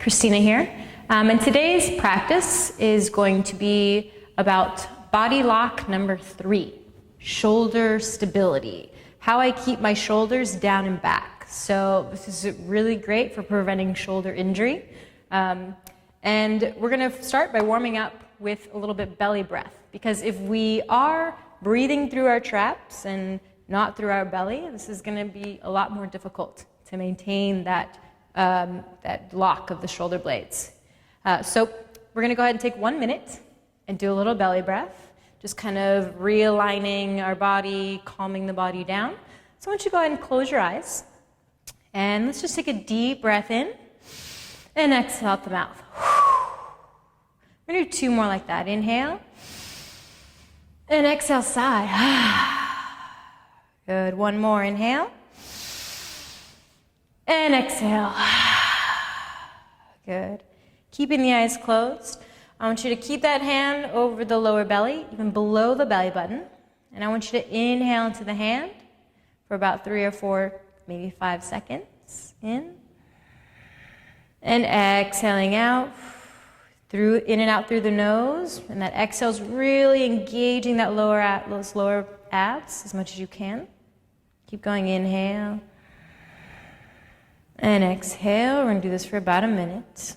Kristina here, and today's practice is going to be about body lock number 3, shoulder stability, how I keep my shoulders down and back. So this is really great for preventing shoulder injury, and we're going to start by warming up with a little bit belly breath, because if we are breathing through our traps and not through our belly, this is going to be a lot more difficult to maintain that lock of the shoulder blades. So we're going to go ahead and take 1 minute and do a little belly breath, just kind of realigning our body, calming the body down. So I want you to go ahead and close your eyes, and let's just take a deep breath in and exhale out the mouth. We're going to do 2 more like that. Inhale and exhale, sigh. Good. 1 more. Inhale and exhale. Good. Keeping the eyes closed. I want you to keep that hand over the lower belly, even below the belly button. And I want you to inhale into the hand for about 3 or 4, maybe 5 seconds. In. And exhaling out. In and out through the nose. And that exhale is really engaging those lower abs as much as you can. Keep going. Inhale. And exhale. We're going to do this for about a minute.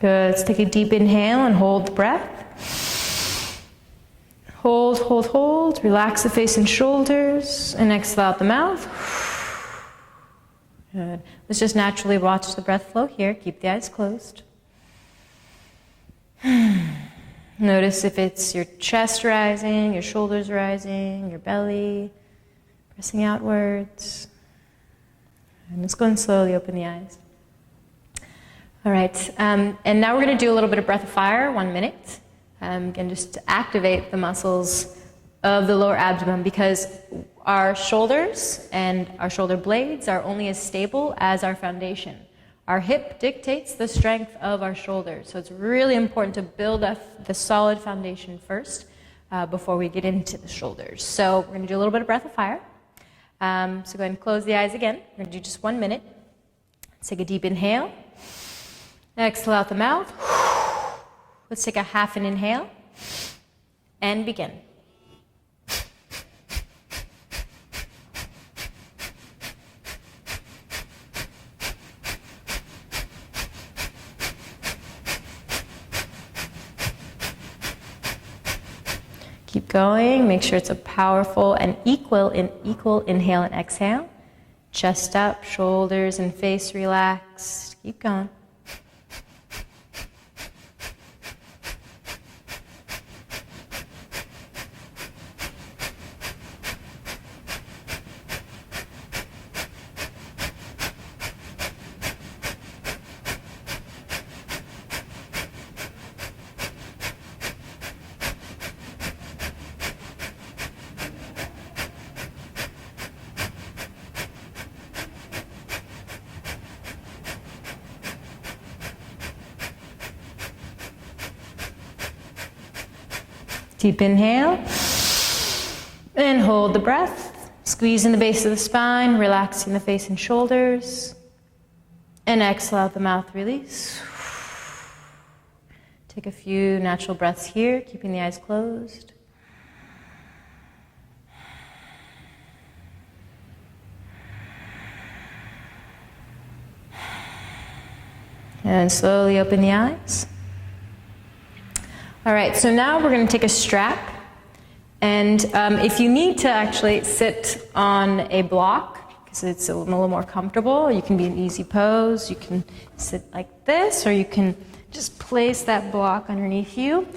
Good. Let's take a deep inhale and hold the breath. Hold, hold, hold. Relax the face and shoulders. And exhale out the mouth. Good. Let's just naturally watch the breath flow here. Keep the eyes closed. Notice if it's your chest rising, your shoulders rising, your belly pressing outwards. And let's go and slowly open the eyes. All right, and now we're going to do a little bit of breath of fire, 1 minute. Again, just to activate the muscles of the lower abdomen, because our shoulders and our shoulder blades are only as stable as our foundation. Our hip dictates the strength of our shoulders, so it's really important to build up the solid foundation first before we get into the shoulders. So we're going to do a little bit of breath of fire. So go ahead and close the eyes again. We're going to do just 1 minute. Let's take a deep inhale. Exhale out the mouth. Let's take a half an inhale and begin. Keep going. Make sure it's a powerful and equal inhale and exhale. Chest up, shoulders and face relaxed. Keep going. Deep inhale, and hold the breath. Squeeze in the base of the spine, relaxing the face and shoulders. And exhale out the mouth, release. Take a few natural breaths here, keeping the eyes closed. And slowly open the eyes. All right, so now we're going to take a strap, and if you need to actually sit on a block, because it's a little more comfortable, you can be in easy pose, you can sit like this, or you can just place that block underneath you.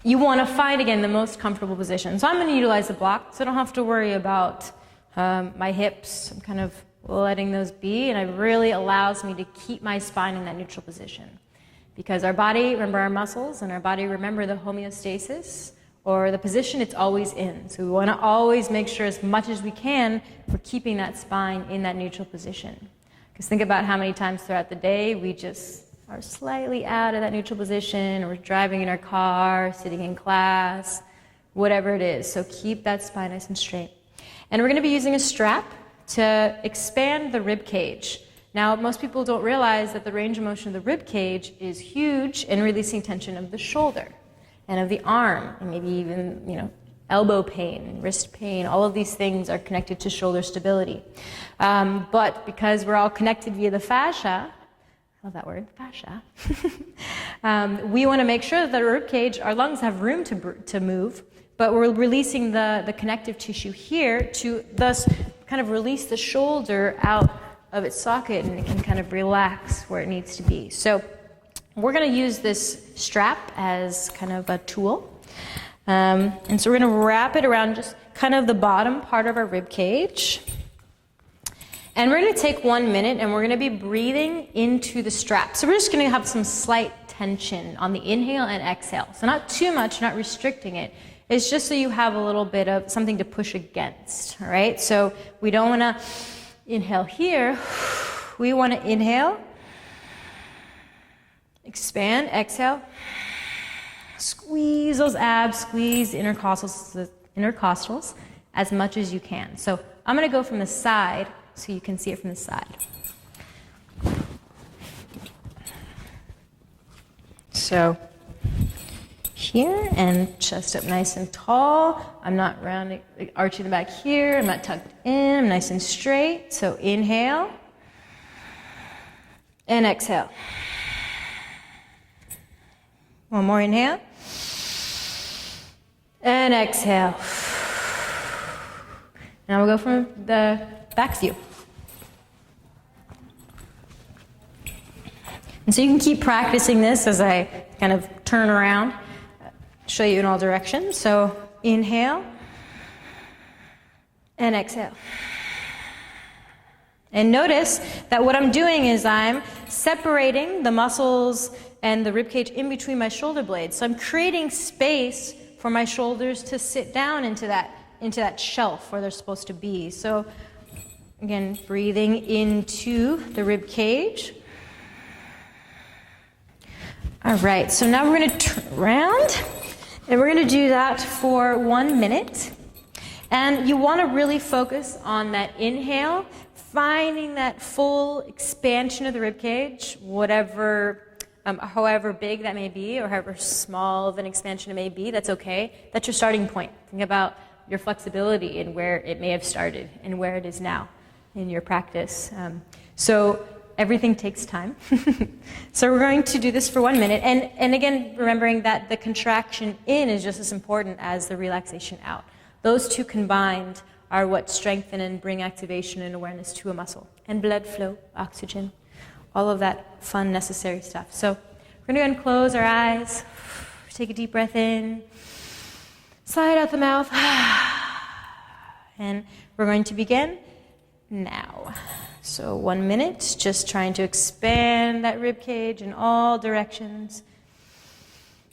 You want to find, again, the most comfortable position. So I'm going to utilize the block, so I don't have to worry about my hips. I'm kind of letting those be, and it really allows me to keep my spine in that neutral position. Because our body, remember our muscles, and our body remember the homeostasis, or the position it's always in. So we want to always make sure as much as we can we're keeping that spine in that neutral position. Because think about how many times throughout the day we just are slightly out of that neutral position, or we're driving in our car, sitting in class, whatever it is. So keep that spine nice and straight. And we're going to be using a strap to expand the rib cage. Now, most people don't realize that the range of motion of the rib cage is huge in releasing tension of the shoulder and of the arm, and maybe even, elbow pain, wrist pain. All of these things are connected to shoulder stability. But because we're all connected via the fascia, I love that word, fascia, we want to make sure that the rib cage, our lungs have room to move, but we're releasing the connective tissue here to thus kind of release the shoulder out of its socket, and it can kind of relax where it needs to be. So we're going to use this strap as kind of a tool. And so we're going to wrap it around just kind of the bottom part of our rib cage. And we're going to take 1 minute, and we're going to be breathing into the strap. So we're just going to have some slight tension on the inhale and exhale. So not too much, not restricting it. It's just so you have a little bit of something to push against, all right? So we don't want to inhale here. We want to inhale, expand, exhale, squeeze those abs, squeeze the intercostals as much as you can. So I'm going to go from the side so you can see it from the side. So here, and chest up nice and tall. I'm not rounding, arching the back here. I'm not tucked in. I'm nice and straight. So inhale and exhale. One more inhale and exhale. Now we'll go from the back view. And so you can keep practicing this as I kind of turn around, show you in all directions. So inhale and exhale. And notice that what I'm doing is I'm separating the muscles and the ribcage in between my shoulder blades. So I'm creating space for my shoulders to sit down into that shelf where they're supposed to be. So again, breathing into the rib cage. All right, so now we're going to turn around, and we're going to do that for 1 minute. And you want to really focus on that inhale, finding that full expansion of the rib cage, however big that may be, or however small of an expansion it may be. That's okay. That's your starting point. Think about your flexibility and where it may have started and where it is now in your practice. So everything takes time. So we're going to do this for 1 minute. And again, remembering that the contraction in is just as important as the relaxation out. Those two combined are what strengthen and bring activation and awareness to a muscle. And blood flow, oxygen, all of that fun, necessary stuff. So we're going to go and close our eyes. Take a deep breath in. Slide out the mouth. And we're going to begin now. So 1 minute, just trying to expand that rib cage in all directions.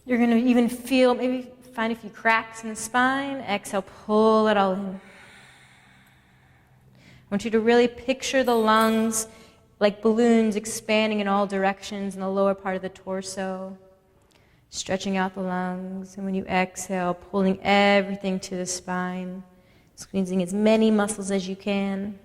You're going to even feel, maybe find a few cracks in the spine. Exhale, pull it all in. I want you to really picture the lungs like balloons expanding in all directions in the lower part of the torso. Stretching out the lungs. And when you exhale, pulling everything to the spine. Squeezing as many muscles as you can.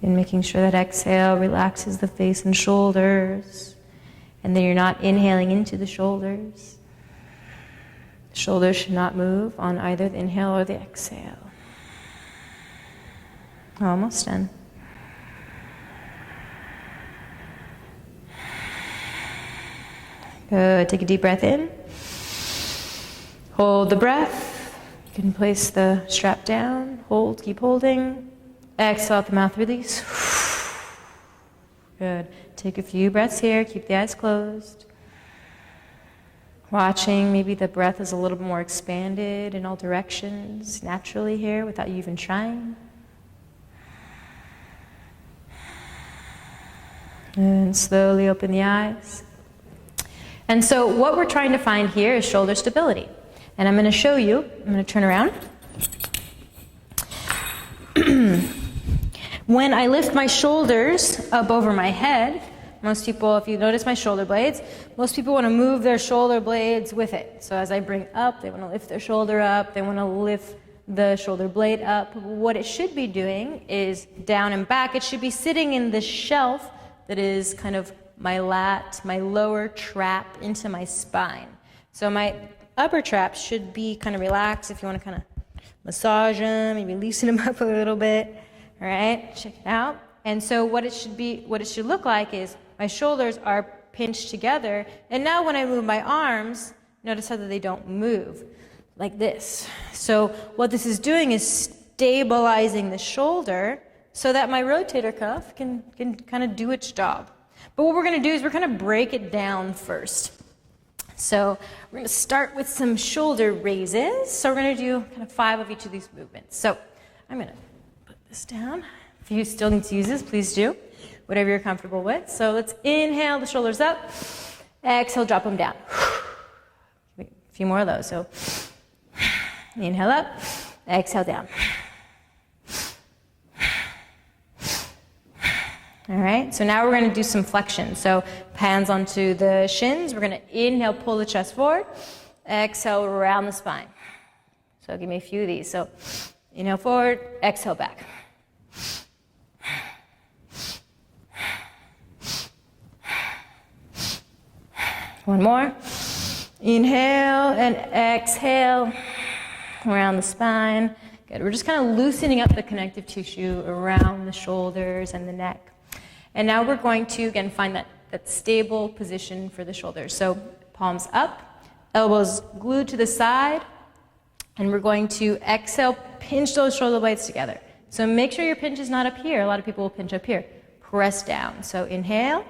And making sure that exhale relaxes the face and shoulders. And then you're not inhaling into the shoulders. The shoulders should not move on either the inhale or the exhale. Almost done. Good. Take a deep breath in. Hold the breath. You can place the strap down. Hold, keep holding. Exhale out the mouth, release. Good. Take a few breaths here. Keep the eyes closed. Watching, maybe the breath is a little bit more expanded in all directions naturally here without you even trying. And slowly open the eyes. And so what we're trying to find here is shoulder stability. And I'm going to show you. I'm going to turn around. When I lift my shoulders up over my head, most people, if you notice my shoulder blades, most people want to move their shoulder blades with it. So as I bring up, they want to lift their shoulder up. They want to lift the shoulder blade up. What it should be doing is down and back. It should be sitting in the shelf that is kind of my lat, my lower trap into my spine. So my upper traps should be kind of relaxed. If you want to kind of massage them, maybe loosen them up a little bit. All right, check it out. And so what it should look like is my shoulders are pinched together. And now when I move my arms, notice how they don't move like this. So what this is doing is stabilizing the shoulder so that my rotator cuff can kind of do its job. But what we're going to do is we're going to break it down first. So we're going to start with some shoulder raises. So we're going to do kind of 5 of each of these movements. So I'm going to put this down. If you still need to use this, please do. Whatever you're comfortable with. So let's inhale the shoulders up. Exhale, drop them down. A few more of those. So inhale up. Exhale down. All right, so now we're going to do some flexion. So hands onto the shins. We're going to inhale, pull the chest forward. Exhale, around the spine. So give me a few of these. So inhale forward, exhale back. One more. Inhale and exhale around the spine. Good. We're just kind of loosening up the connective tissue around the shoulders and the neck. And now we're going to, again, find that stable position for the shoulders. So palms up, elbows glued to the side, and we're going to exhale, pinch those shoulder blades together. So make sure your pinch is not up here. A lot of people will pinch up here. Press down. So inhale,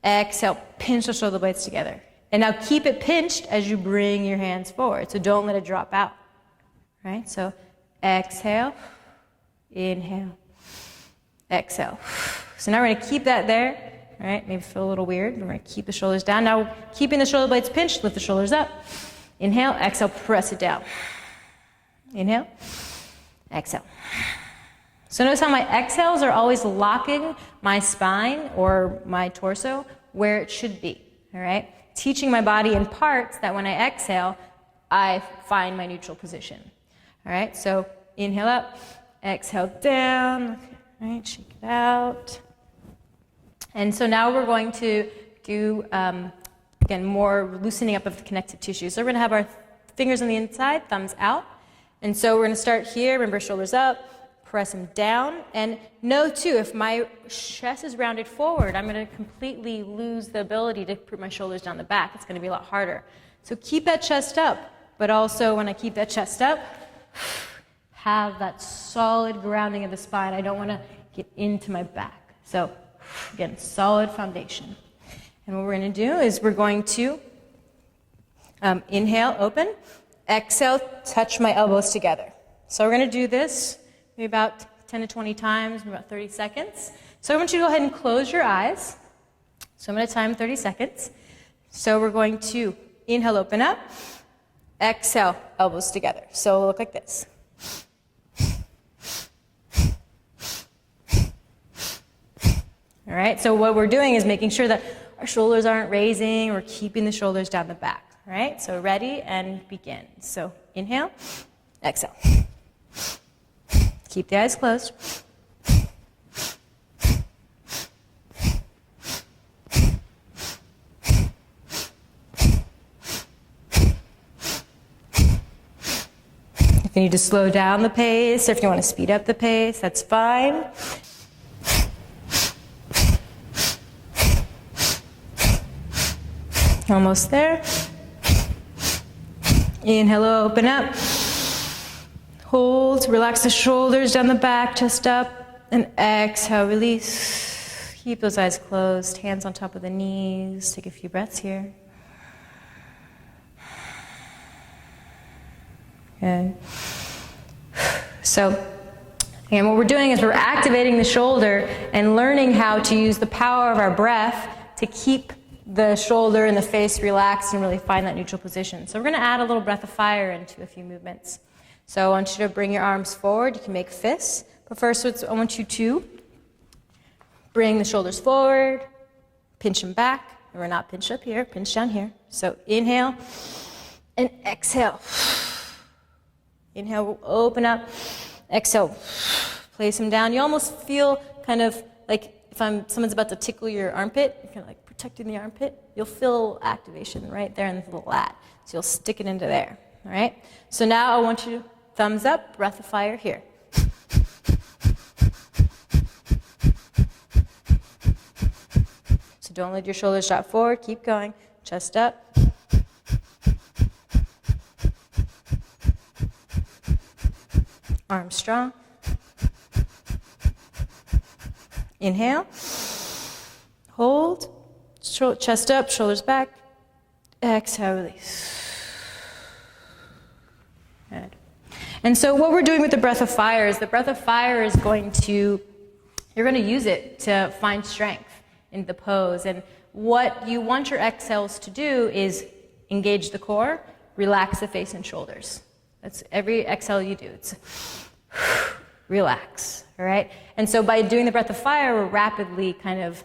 exhale, pinch those shoulder blades together. And now keep it pinched as you bring your hands forward. So don't let it drop out. Right? So exhale, inhale, exhale. So now we're going to keep that there. All right, maybe feel a little weird. We're going to keep the shoulders down. Now, keeping the shoulder blades pinched, lift the shoulders up. Inhale, exhale, press it down. Inhale, exhale. So notice how my exhales are always locking my spine or my torso where it should be. All right, teaching my body in parts that when I exhale, I find my neutral position. All right, so inhale up, exhale down. All right, shake it out. And so now we're going to do, again, more loosening up of the connective tissue. So we're going to have our fingers on the inside, thumbs out. And so we're going to start here. Remember, shoulders up, press them down. And know, too, if my chest is rounded forward, I'm going to completely lose the ability to put my shoulders down the back. It's going to be a lot harder. So keep that chest up. But also, when I keep that chest up, have that solid grounding of the spine. I don't want to get into my back. So again, solid foundation. And what we're going to do is we're going to inhale, open, exhale, touch my elbows together. So we're going to do this maybe about 10 to 20 times, about 30 seconds. So I want you to go ahead and close your eyes. So I'm going to time 30 seconds. So we're going to inhale, open up, exhale, elbows together. So it'll look like this. All right, so what we're doing is making sure that our shoulders aren't raising. We're keeping the shoulders down the back. All right, so ready and begin. So inhale, exhale. Keep the eyes closed. If you need to slow down the pace, or if you want to speed up the pace, that's fine. Almost there. Inhale, open up. Hold, relax the shoulders down the back, chest up. And exhale, release. Keep those eyes closed, hands on top of the knees. Take a few breaths here. Good. So, again, what we're doing is we're activating the shoulder and learning how to use the power of our breath to keep the shoulder and the face relaxed and really find that neutral position. So we're going to add a little breath of fire into a few movements. So I want you to bring your arms forward. You can make fists. But first, I want you to bring the shoulders forward, pinch them back. And we're not pinched up here, pinch down here. So inhale and exhale. Inhale, we'll open up. Exhale, place them down. You almost feel kind of like if someone's about to tickle your armpit, you're kind of like protecting the armpit. You'll feel activation right there in the little lat. So you'll stick it into there. All right? So now I want you to thumbs up, breath of fire here. So don't let your shoulders drop forward. Keep going. Chest up. Arms strong. Inhale. Hold. Chest up, shoulders back. Exhale, release. Good. And so what we're doing with the breath of fire is you're going to use it to find strength in the pose. And what you want your exhales to do is engage the core, relax the face and shoulders. That's every exhale you do. It's relax, all right? And so by doing the breath of fire, we're rapidly kind of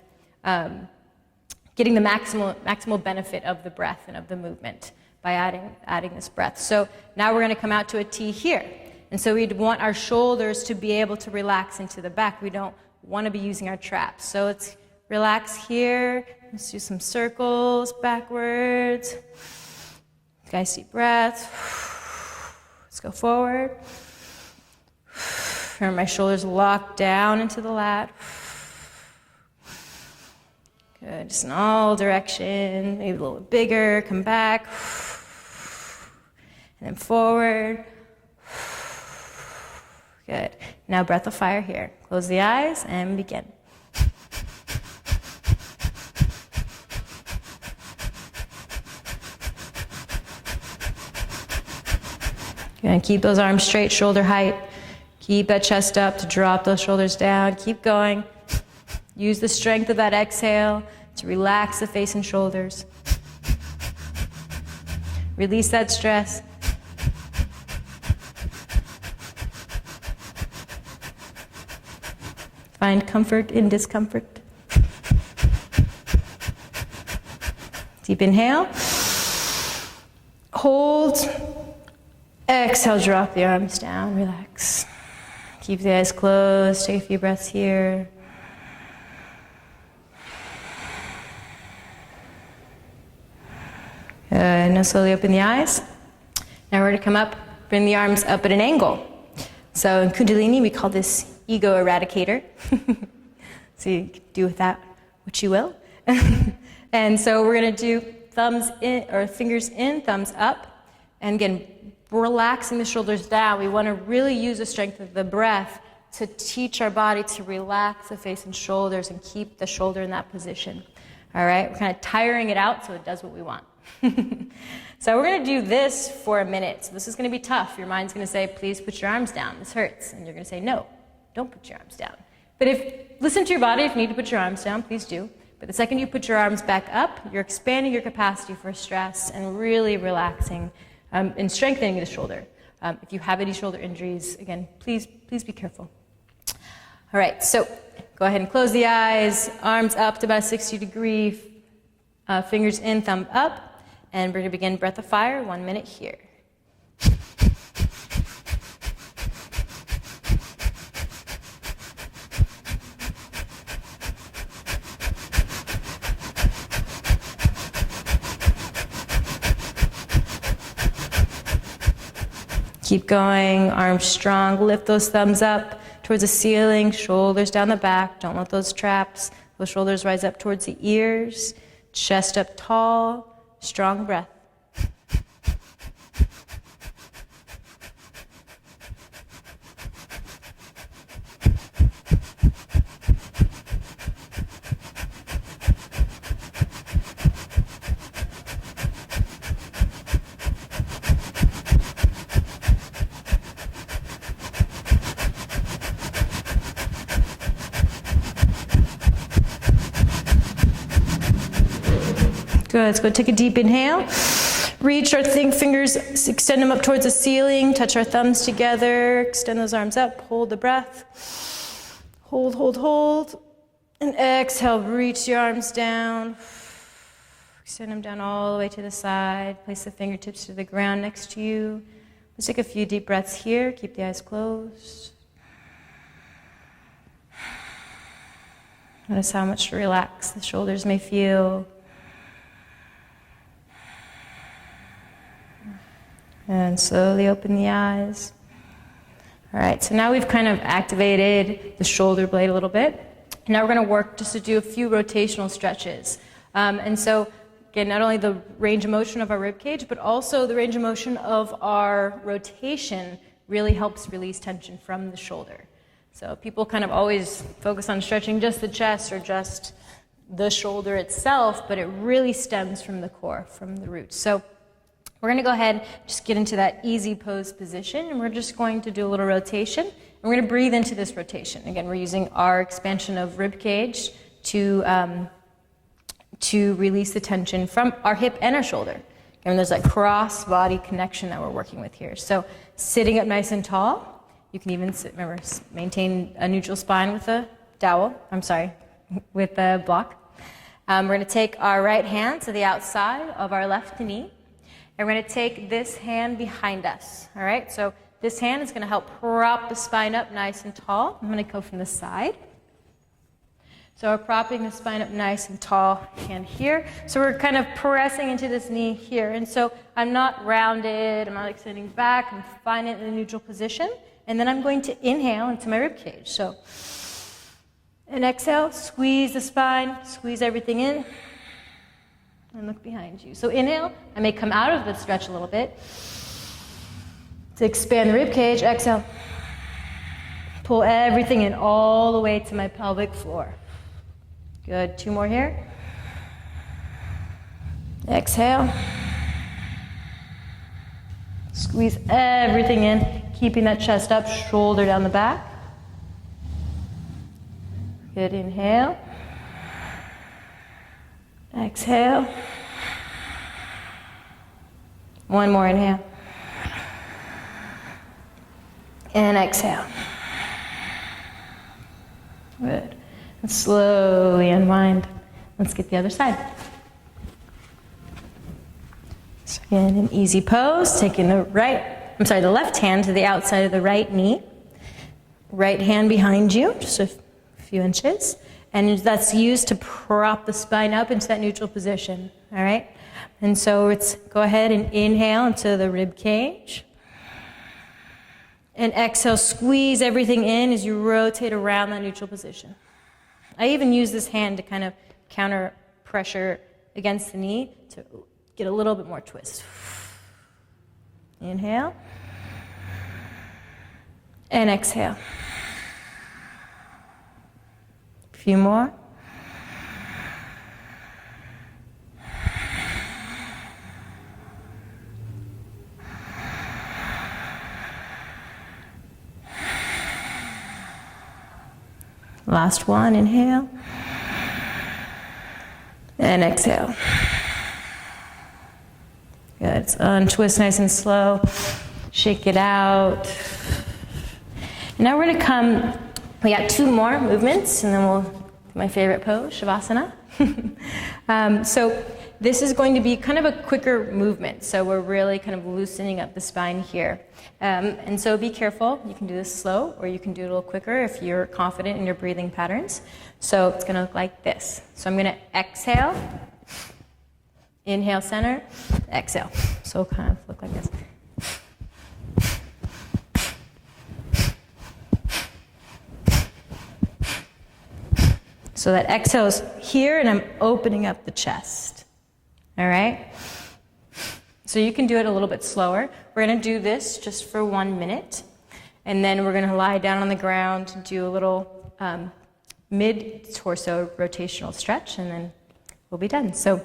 getting the maximal benefit of the breath and of the movement by adding this breath. So now we're going to come out to a T here. And so we'd want our shoulders to be able to relax into the back. We don't want to be using our traps. So let's relax here. Let's do some circles backwards. Guys, deep breath. Let's go forward. And my shoulders lock down into the lat. Good, just in all directions. Maybe a little bit bigger. Come back. And then forward. Good. Now breath of fire here. Close the eyes and begin. And keep those arms straight, shoulder height. Keep that chest up to drop those shoulders down. Keep going. Use the strength of that exhale to relax the face and shoulders. Release that stress. Find comfort in discomfort. Deep inhale. Hold. Exhale, drop the arms down, relax. Keep the eyes closed, take a few breaths here. Good, now slowly open the eyes. Now we're going to come up, bring the arms up at an angle. So in Kundalini, we call this ego eradicator. So you can do with that what you will. And so we're going to do thumbs in, or fingers in, thumbs up. And again, relaxing the shoulders down. We want to really use the strength of the breath to teach our body to relax the face and shoulders and keep the shoulder in that position. All right, we're kind of tiring it out so it does what we want. So we're going to do this for a minute. So this is going to be tough. Your mind's going to say, please put your arms down. This hurts. And you're going to say, no, don't put your arms down. But listen to your body. If you need to put your arms down, please do. But the second you put your arms back up, you're expanding your capacity for stress and really relaxing and strengthening the shoulder. If you have any shoulder injuries, again, please be careful. All right, so go ahead and close the eyes, arms up to about 60 degrees, fingers in, thumb up, and we're going to begin breath of fire, 1 minute here. Keep going, arms strong, lift those thumbs up towards the ceiling, shoulders down the back. Don't let those traps, those shoulders rise up towards the ears, chest up tall, strong breath. Good, let's go take a deep inhale. Reach our fingers, extend them up towards the ceiling, touch our thumbs together, extend those arms up, hold the breath. Hold, hold, hold. And exhale, reach your arms down. Extend them down all the way to the side. Place the fingertips to the ground next to you. Let's take a few deep breaths here. Keep the eyes closed. Notice how much relaxed the shoulders may feel. And slowly open the eyes. All right, so now we've kind of activated the shoulder blade a little bit. Now we're going to work just to do a few rotational stretches. And so, again, not only the range of motion of our rib cage, but also the range of motion of our rotation really helps release tension from the shoulder. So people kind of always focus on stretching just the chest or just the shoulder itself, but it really stems from the core, from the roots. So we're going to go ahead and just get into that easy pose position, and we're just going to do a little rotation. And we're going to breathe into this rotation. Again, we're using our expansion of rib cage to release the tension from our hip and our shoulder. And there's that cross-body connection that we're working with here. So sitting up nice and tall. You can even sit, remember, maintain a neutral spine with a with a block. We're going to take our right hand to the outside of our left knee. And we're going to take this hand behind us. All right, so this hand is going to help prop the spine up nice and tall. I'm going to go from the side. So we're propping the spine up nice and tall, hand here. So we're kind of pressing into this knee here. And so I'm not rounded, I'm not extending back, I'm finding it in a neutral position. And then I'm going to inhale into my rib cage. So, and exhale, squeeze the spine, squeeze everything in, and look behind you. So inhale, I may come out of the stretch a little bit to expand the rib cage. Exhale, pull everything in all the way to my pelvic floor. Good, 2 more here. Exhale. Squeeze everything in, keeping that chest up, shoulder down the back. Good, inhale. Exhale. 1 more inhale. And exhale. Good. And slowly unwind. Let's get the other side. So again, an easy pose, taking the left hand to the outside of the right knee. Right hand behind you, just a few inches. And that's used to prop the spine up into that neutral position, all right? And so let's go ahead and inhale into the rib cage. And exhale, squeeze everything in as you rotate around that neutral position. I even use this hand to kind of counter pressure against the knee to get a little bit more twist. Inhale. And exhale. A few more. Last one, inhale. And exhale. Good. So untwist nice and slow. Shake it out. And now we're going to we got 2 more movements, and then we'll do my favorite pose, Shavasana. So this is going to be kind of a quicker movement. So we're really kind of loosening up the spine here. And so be careful. You can do this slow, or you can do it a little quicker if you're confident in your breathing patterns. So it's going to look like this. So I'm going to exhale, inhale center, exhale. So it'll kind of look like this. So that exhale is here, and I'm opening up the chest. All right? So you can do it a little bit slower. We're going to do this just for 1 minute, and then we're going to lie down on the ground and do a little mid-torso rotational stretch, and then we'll be done. So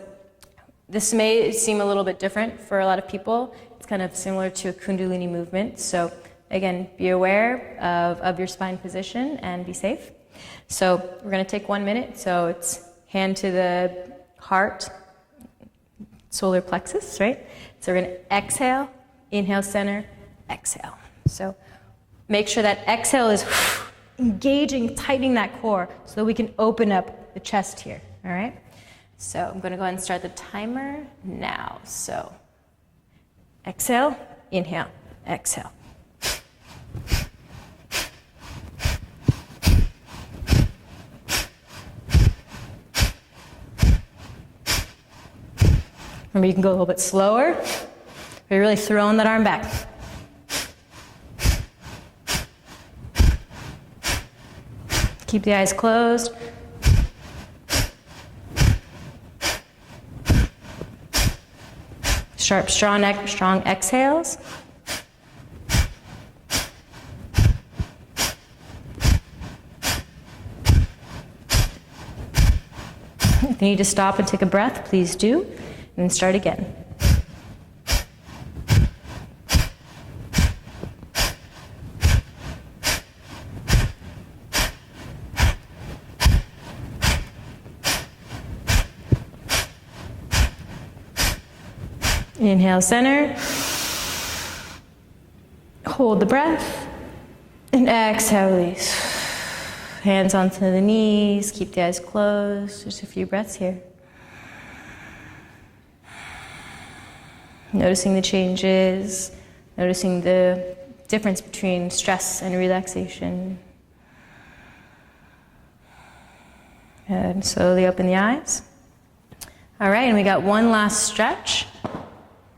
this may seem a little bit different for a lot of people. It's kind of similar to a Kundalini movement. So again, be aware of your spine position and be safe. So we're going to take 1 minute. So it's hand to the heart, solar plexus, right? So we're going to exhale, inhale, center, exhale. So make sure that exhale is engaging, tightening that core so that we can open up the chest here, all right? So I'm going to go ahead and start the timer now. So exhale, inhale, exhale. Remember, you can go a little bit slower. You're really throwing that arm back. Keep the eyes closed. Sharp, strong exhales. If you need to stop and take a breath, please do. And then start again. Inhale, center. Hold the breath. And exhale, release. Hands onto the knees. Keep the eyes closed. Just a few breaths here. Noticing the changes, noticing the difference between stress and relaxation. And slowly open the eyes. All right, and we got one last stretch.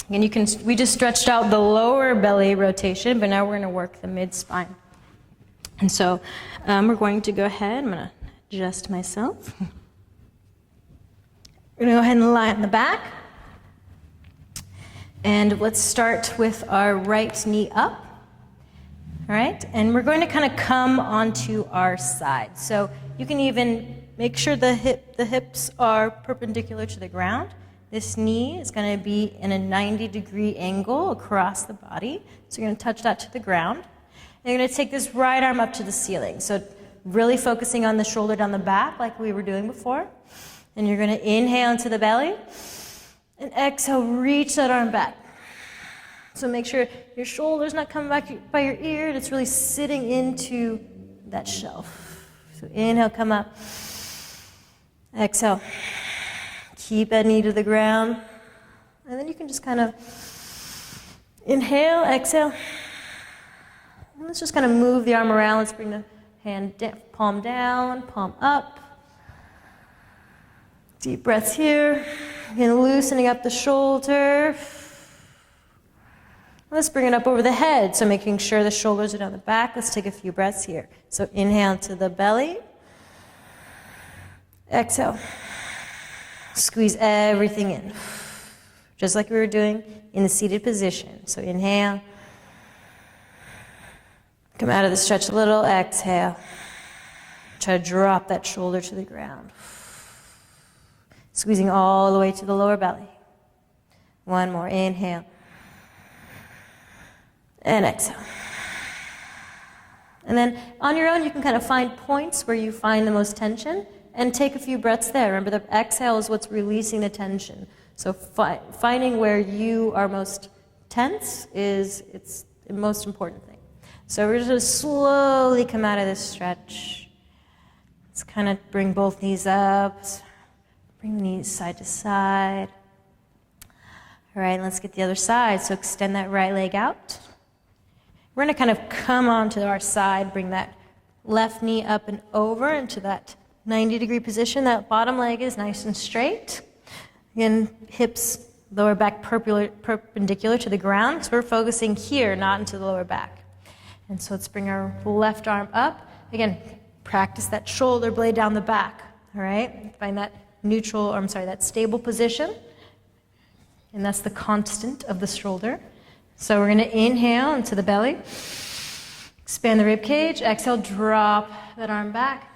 And we just stretched out the lower belly rotation, but now we're going to work the mid-spine. And so we're going to go ahead, I'm going to adjust myself. We're going to go ahead and lie on the back. And let's start with our right knee up, all right? And we're going to kind of come onto our side. So you can even make sure the hips are perpendicular to the ground. This knee is going to be in a 90-degree angle across the body. So you're going to touch that to the ground. And you're going to take this right arm up to the ceiling. So really focusing on the shoulder down the back like we were doing before. And you're going to inhale into the belly. And exhale, reach that arm back. So make sure your shoulder's not coming back by your ear, and it's really sitting into that shelf. So inhale, come up. Exhale. Keep that knee to the ground. And then you can just kind of inhale, exhale. And let's just kind of move the arm around. Let's bring the hand palm down, palm up. Deep breaths here. Again, loosening up the shoulder. Let's bring it up over the head, so making sure the shoulders are down the back. Let's take a few breaths here. So inhale to the belly. Exhale. Squeeze everything in, just like we were doing in the seated position. So inhale. Come out of the stretch a little. Exhale. Try to drop that shoulder to the ground. Squeezing all the way to the lower belly. One more. Inhale. And exhale. And then on your own, you can kind of find points where you find the most tension and take a few breaths there. Remember, the exhale is what's releasing the tension. So finding where you are most tense it's the most important thing. So we're just going to slowly come out of this stretch. Let's kind of bring both knees up. Bring the knees side to side. All right, let's get the other side. So extend that right leg out. We're going to kind of come onto our side, bring that left knee up and over into that 90-degree position. That bottom leg is nice and straight. Again, hips, lower back perpendicular to the ground. So we're focusing here, not into the lower back. And so let's bring our left arm up. Again, practice that shoulder blade down the back. All right? Find that that stable position. And that's the constant of the shoulder. So we're going to inhale into the belly. Expand the rib cage. Exhale, drop that arm back.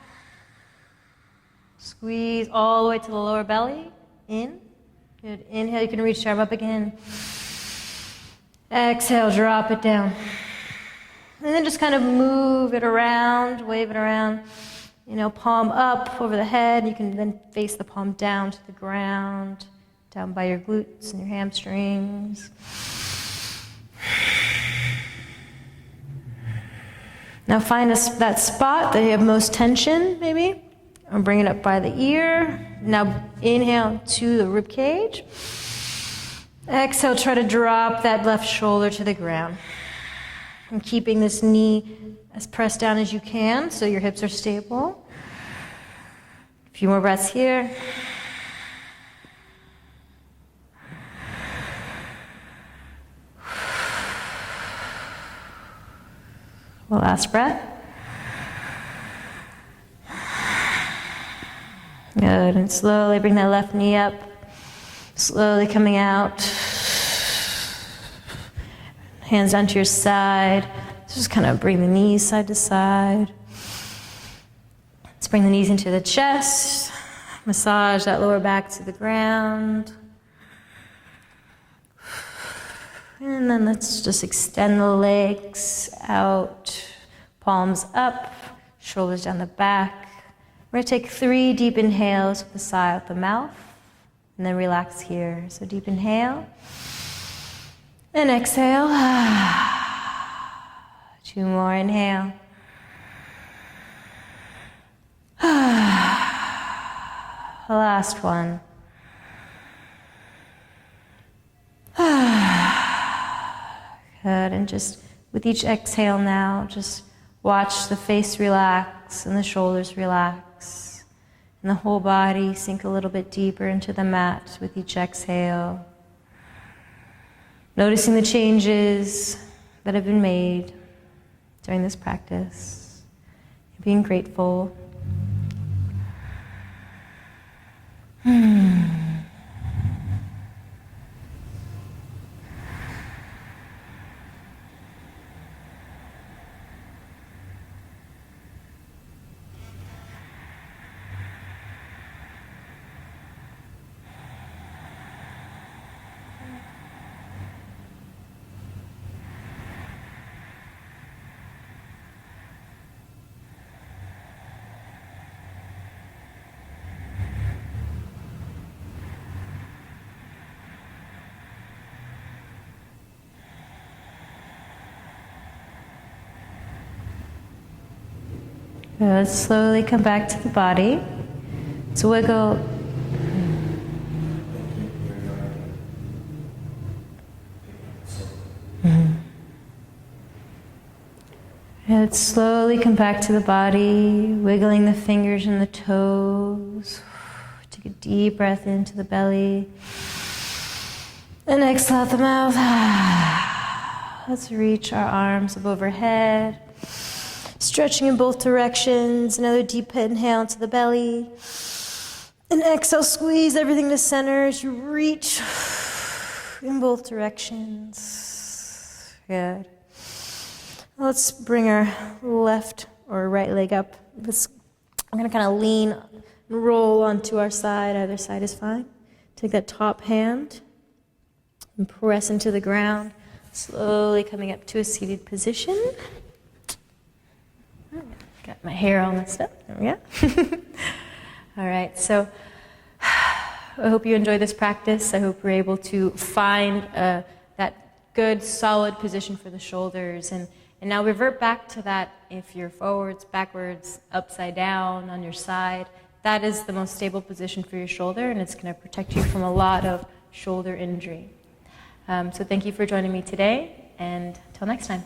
Squeeze all the way to the lower belly. In. Good. Inhale, you can reach your arm up again. Exhale, drop it down. And then just kind of move it around, wave it around. Palm up over the head. You can then face the palm down to the ground, down by your glutes and your hamstrings. Now find that spot that you have most tension, maybe, and bring it up by the ear. Now inhale to the rib cage. Exhale, try to drop that left shoulder to the ground. And keeping this knee as pressed down as you can so your hips are stable. A few more breaths here. The last breath. Good, and slowly bring that left knee up. Slowly coming out. Hands down to your side. Just kind of bring the knees side to side. Let's bring the knees into the chest. Massage that lower back to the ground. And then let's just extend the legs out, palms up, shoulders down the back. We're going to take 3 deep inhales with the sigh out the mouth, and then relax here. So deep inhale, and exhale. 2 more, inhale. The last one. Good, and just with each exhale now, just watch the face relax and the shoulders relax. And the whole body sink a little bit deeper into the mat with each exhale. Noticing the changes that have been made during this practice. Being grateful. Good. Slowly come back to the body. Let's wiggle. And slowly come back to the body, wiggling the fingers and the toes. Take a deep breath into the belly. And exhale out the mouth. Let's reach our arms up overhead. Stretching in both directions. Another deep inhale into the belly. And exhale, squeeze everything to center as you reach in both directions. Good. Let's bring our left or right leg up. We're going to kind of lean and roll onto our side. Either side is fine. Take that top hand and press into the ground. Slowly coming up to a seated position. Got my hair all messed up. There we go. All right, so I hope you enjoy this practice. I hope you're able to find that good, solid position for the shoulders. And now revert back to that if you're forwards, backwards, upside down, on your side. That is the most stable position for your shoulder, and it's going to protect you from a lot of shoulder injury. So thank you for joining me today, and till next time.